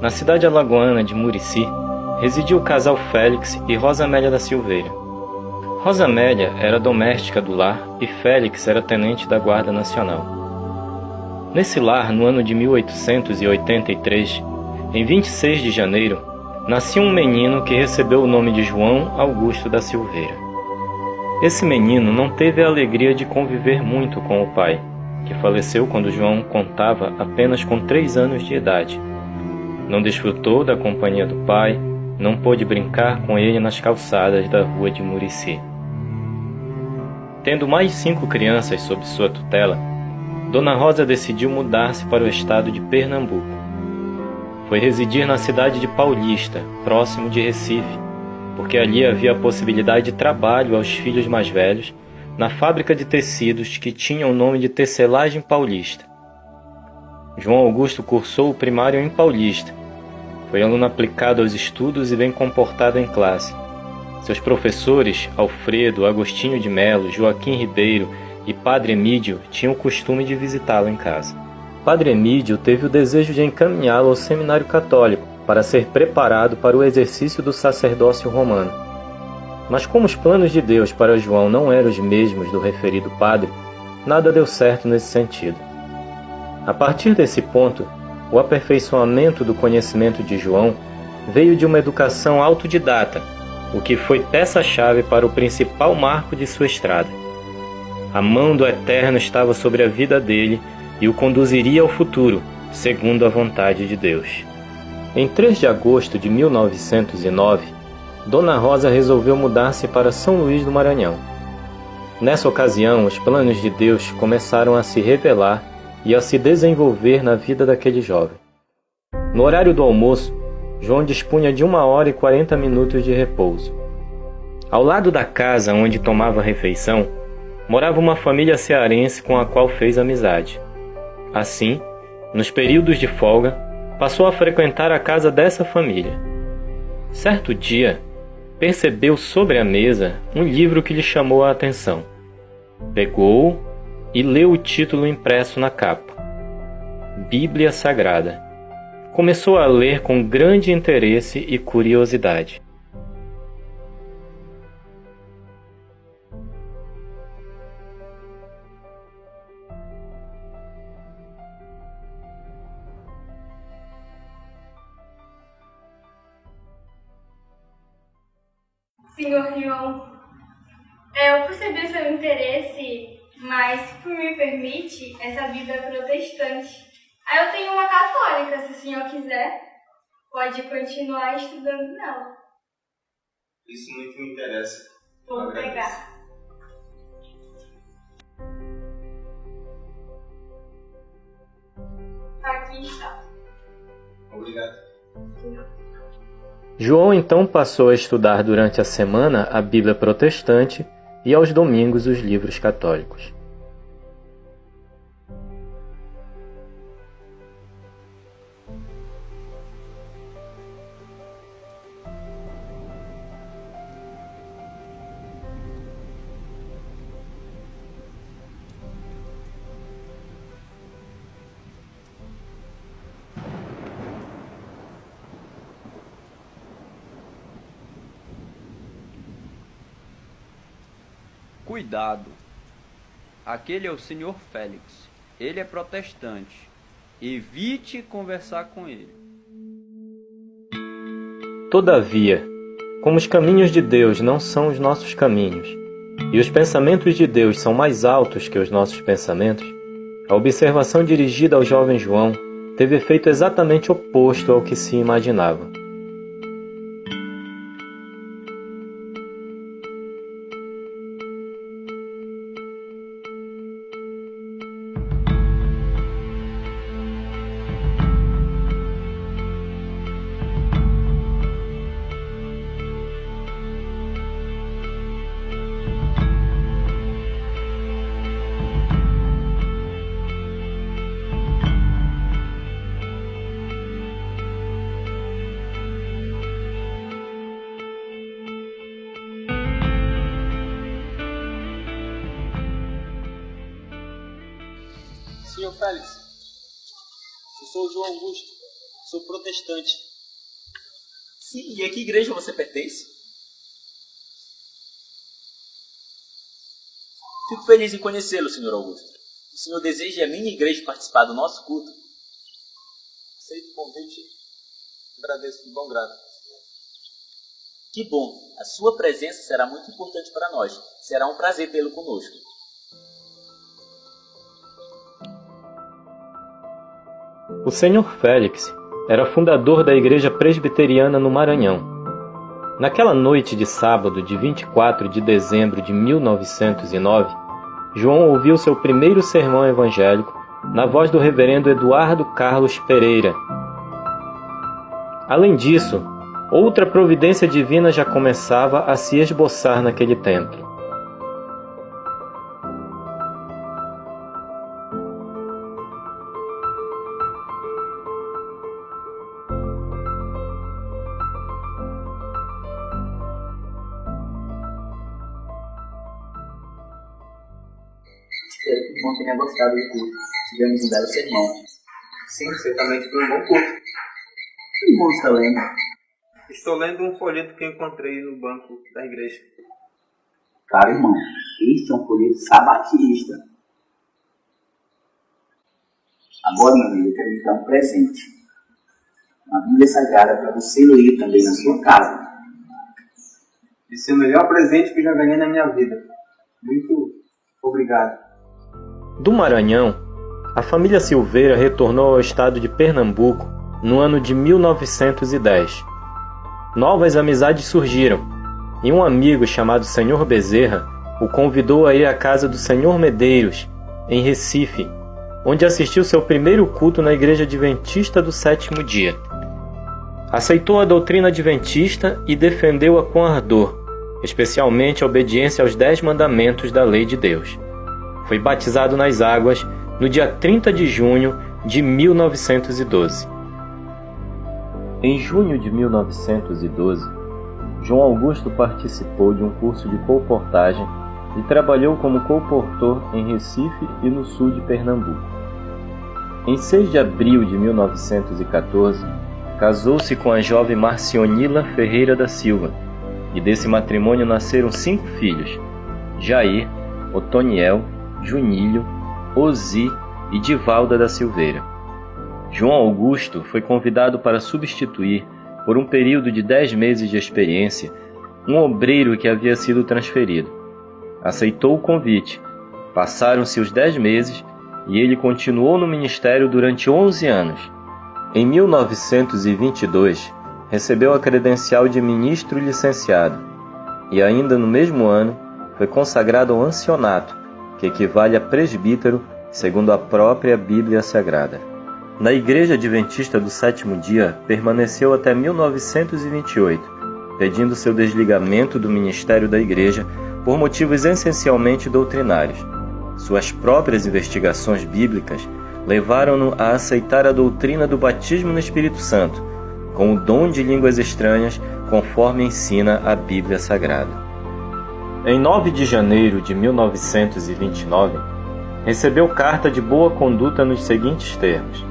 Na cidade alagoana de Murici, residia o casal Félix e Rosa Amélia da Silveira. Rosa Amélia era doméstica do lar e Félix era tenente da Guarda Nacional. Nesse lar, no ano de 1883, em 26 de janeiro, nascia um menino que recebeu o nome de João Augusto da Silveira. Esse menino não teve a alegria de conviver muito com o pai, que faleceu quando João contava apenas com 3 anos de idade. Não desfrutou da companhia do pai, não pôde brincar com ele nas calçadas da rua de Murici. Tendo mais 5 crianças sob sua tutela, Dona Rosa decidiu mudar-se para o estado de Pernambuco. Foi residir na cidade de Paulista, próximo de Recife, porque ali havia a possibilidade de trabalho aos filhos mais velhos na fábrica de tecidos que tinha o nome de Tecelagem Paulista. João Augusto cursou o primário em Paulista. Foi aluno aplicado aos estudos e bem comportado em classe. Seus professores, Alfredo, Agostinho de Melo, Joaquim Ribeiro e Padre Emídio, tinham o costume de visitá-lo em casa. Padre Emídio teve o desejo de encaminhá-lo ao seminário católico para ser preparado para o exercício do sacerdócio romano. Mas como os planos de Deus para João não eram os mesmos do referido padre, nada deu certo nesse sentido. A partir desse ponto, o aperfeiçoamento do conhecimento de João veio de uma educação autodidata, o que foi peça-chave para o principal marco de sua estrada. A mão do Eterno estava sobre a vida dele e o conduziria ao futuro, segundo a vontade de Deus. Em 3 de agosto de 1909, Dona Rosa resolveu mudar-se para São Luís do Maranhão. Nessa ocasião, os planos de Deus começaram a se revelar e a se desenvolver na vida daquele jovem. No horário do almoço, João dispunha de 1 hora e 40 minutos de repouso. Ao lado da casa onde tomava refeição, morava uma família cearense com a qual fez amizade. Assim, nos períodos de folga, passou a frequentar a casa dessa família. Certo dia, percebeu sobre a mesa um livro que lhe chamou a atenção. Pegou-o e leu o título impresso na capa: Bíblia Sagrada. Começou a ler com grande interesse e curiosidade. Senhor João, eu percebi seu interesse, mas, se me permite, essa Bíblia é protestante. Aí eu tenho uma católica, se o senhor quiser, pode continuar estudando nela. Isso muito me interessa. Vou pegar. Aqui está. Obrigado. João então passou a estudar durante a semana a Bíblia protestante e aos domingos os livros católicos. Cuidado! Aquele é o Sr. Félix. Ele é protestante. Evite conversar com ele. Todavia, como os caminhos de Deus não são os nossos caminhos, e os pensamentos de Deus são mais altos que os nossos pensamentos, a observação dirigida ao jovem João teve efeito exatamente oposto ao que se imaginava. Senhor Félix, eu sou o João Augusto, Sou protestante. Sim, e a que igreja você pertence? Fico feliz em conhecê-lo, Sr. Augusto. O senhor deseja a minha igreja participar do nosso culto? Aceito o convite. Agradeço de bom grado. Que bom! A sua presença será muito importante para nós. Será um prazer tê-lo conosco. O Sr. Félix era fundador da Igreja Presbiteriana no Maranhão. Naquela noite de sábado de 24 de dezembro de 1909, João ouviu seu primeiro sermão evangélico na voz do reverendo Eduardo Carlos Pereira. Além disso, outra providência divina já começava a se esboçar naquele templo. Espero que o irmão tenha gostado do culto. Tivemos um belo sermão. Sim, certamente foi um bom culto. O que o irmão está lendo? Estou lendo um folheto que encontrei no banco da igreja. Caro irmão, este é um folheto sabatista. Agora, meu amigo, eu quero lhe dar um presente. Uma Bíblia Sagrada para você ler também na sua casa. Esse é o melhor presente que já ganhei na minha vida. Muito obrigado. Do Maranhão, a família Silveira retornou ao estado de Pernambuco no ano de 1910. Novas amizades surgiram, e um amigo chamado Sr. Bezerra o convidou a ir à casa do Sr. Medeiros, em Recife, onde assistiu seu primeiro culto na Igreja Adventista do Sétimo Dia. Aceitou a doutrina adventista e defendeu-a com ardor, especialmente a obediência aos 10 mandamentos da lei de Deus. Foi batizado nas águas no dia 30 de junho de 1912. Em junho de 1912, João Augusto participou de um curso de colportagem e trabalhou como colportor em Recife e no sul de Pernambuco. Em 6 de abril de 1914, casou-se com a jovem Marcionila Ferreira da Silva, e desse matrimônio nasceram 5 filhos: Jair, Otoniel, Junílio, Ozi e Divalda da Silveira. João Augusto foi convidado para substituir, por um período de 10 meses de experiência, um obreiro que havia sido transferido. Aceitou o convite. Passaram-se os 10 meses e ele continuou no ministério durante 11 anos. Em 1922, recebeu a credencial de ministro licenciado e ainda no mesmo ano foi consagrado ao ancionato, que equivale a presbítero, segundo a própria Bíblia Sagrada. Na Igreja Adventista do Sétimo Dia, permaneceu até 1928, pedindo seu desligamento do ministério da Igreja por motivos essencialmente doutrinários. Suas próprias investigações bíblicas levaram-no a aceitar a doutrina do batismo no Espírito Santo, com o dom de línguas estranhas, conforme ensina a Bíblia Sagrada. Em 9 de janeiro de 1929, recebeu carta de boa conduta nos seguintes termos: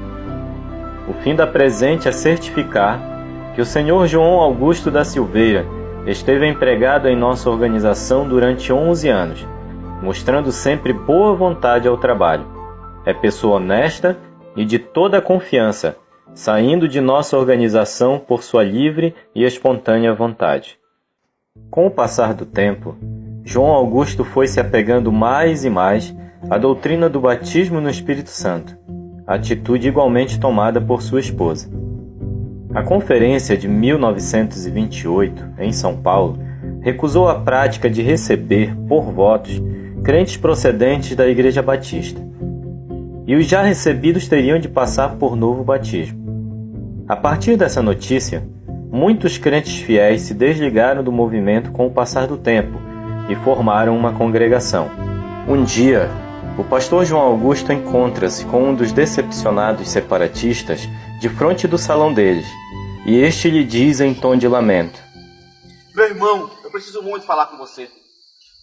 o fim da presente é certificar que o Sr. João Augusto da Silveira esteve empregado em nossa organização durante 11 anos, mostrando sempre boa vontade ao trabalho. É pessoa honesta e de toda a confiança, saindo de nossa organização por sua livre e espontânea vontade. Com o passar do tempo, João Augusto foi se apegando mais e mais à doutrina do batismo no Espírito Santo, atitude igualmente tomada por sua esposa. A conferência de 1928, em São Paulo, recusou a prática de receber, por votos, crentes procedentes da Igreja Batista, e os já recebidos teriam de passar por novo batismo. A partir dessa notícia, muitos crentes fiéis se desligaram do movimento com o passar do tempo e formaram uma congregação. Um dia, o pastor João Augusto encontra-se com um dos decepcionados separatistas de frente do salão deles, e este lhe diz em tom de lamento: Meu irmão, eu preciso muito falar com você.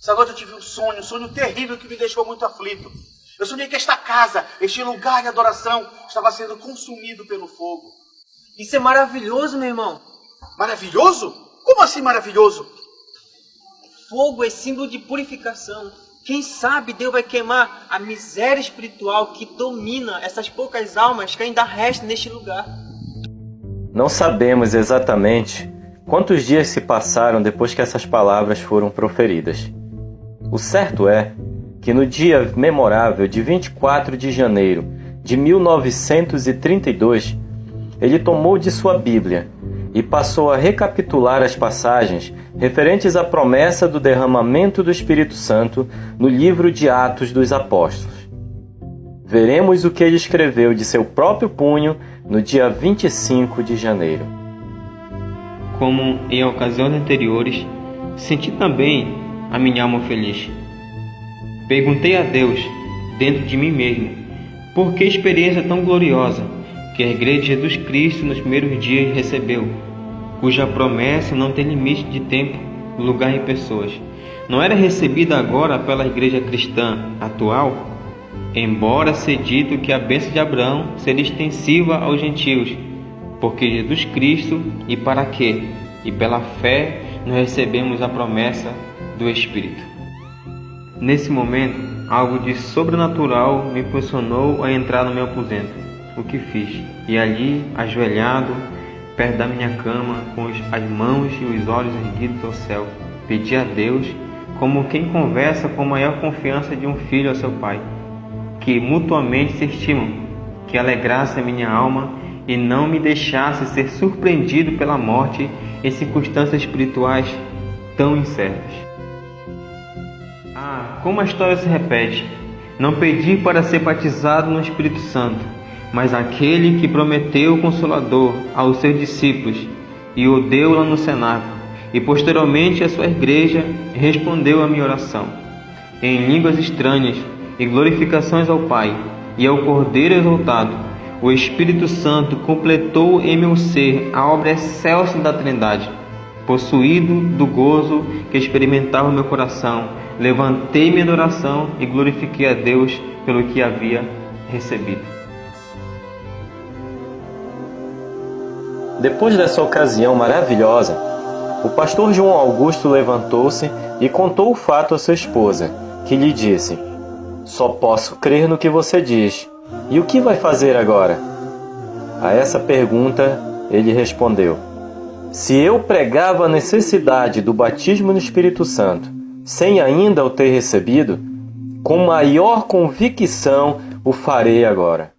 Essa noite eu tive um sonho terrível que me deixou muito aflito. Eu sonhei que esta casa, este lugar de adoração, estava sendo consumido pelo fogo. Isso é maravilhoso, meu irmão. Maravilhoso? Como assim maravilhoso? Fogo é símbolo de purificação. Quem sabe Deus vai queimar a miséria espiritual que domina essas poucas almas que ainda restam neste lugar. Não sabemos exatamente quantos dias se passaram depois que essas palavras foram proferidas. O certo é que no dia memorável de 24 de janeiro de 1932, ele tomou de sua Bíblia e passou a recapitular as passagens referentes à promessa do derramamento do Espírito Santo no livro de Atos dos Apóstolos. Veremos o que ele escreveu de seu próprio punho no dia 25 de janeiro. Como em ocasiões anteriores, senti também a minha alma feliz. Perguntei a Deus, dentro de mim mesmo, por que experiência tão gloriosa que a Igreja de Jesus Cristo nos primeiros dias recebeu, cuja promessa não tem limite de tempo, lugar e pessoas, não era recebida agora pela Igreja cristã atual? Embora seja dito que a bênção de Abraão seria extensiva aos gentios, porque Jesus Cristo, e para quê? E pela fé nós recebemos a promessa do Espírito. Nesse momento, algo de sobrenatural me impulsionou a entrar no meu aposento. O que fiz? E ali, ajoelhado, perto da minha cama, com as mãos e os olhos erguidos ao céu, pedi a Deus, como quem conversa com maior confiança de um filho ao seu pai, que mutuamente se estimam, que alegrasse a minha alma e não me deixasse ser surpreendido pela morte em circunstâncias espirituais tão incertas. Como a história se repete, não pedi para ser batizado no Espírito Santo, mas aquele que prometeu o Consolador aos seus discípulos e o deu lá no cenáculo, e posteriormente a sua igreja respondeu à minha oração, em línguas estranhas e glorificações ao Pai e ao Cordeiro exaltado. O Espírito Santo completou em meu ser a obra excelsa da Trindade. Possuído do gozo que experimentava meu coração, levantei minha adoração e glorifiquei a Deus pelo que havia recebido. Depois dessa ocasião maravilhosa, o pastor João Augusto levantou-se e contou o fato à sua esposa, que lhe disse: "Só posso crer no que você diz. E o que vai fazer agora?" A essa pergunta, ele respondeu: "Se eu pregava a necessidade do batismo no Espírito Santo, sem ainda o ter recebido, com maior convicção o farei agora."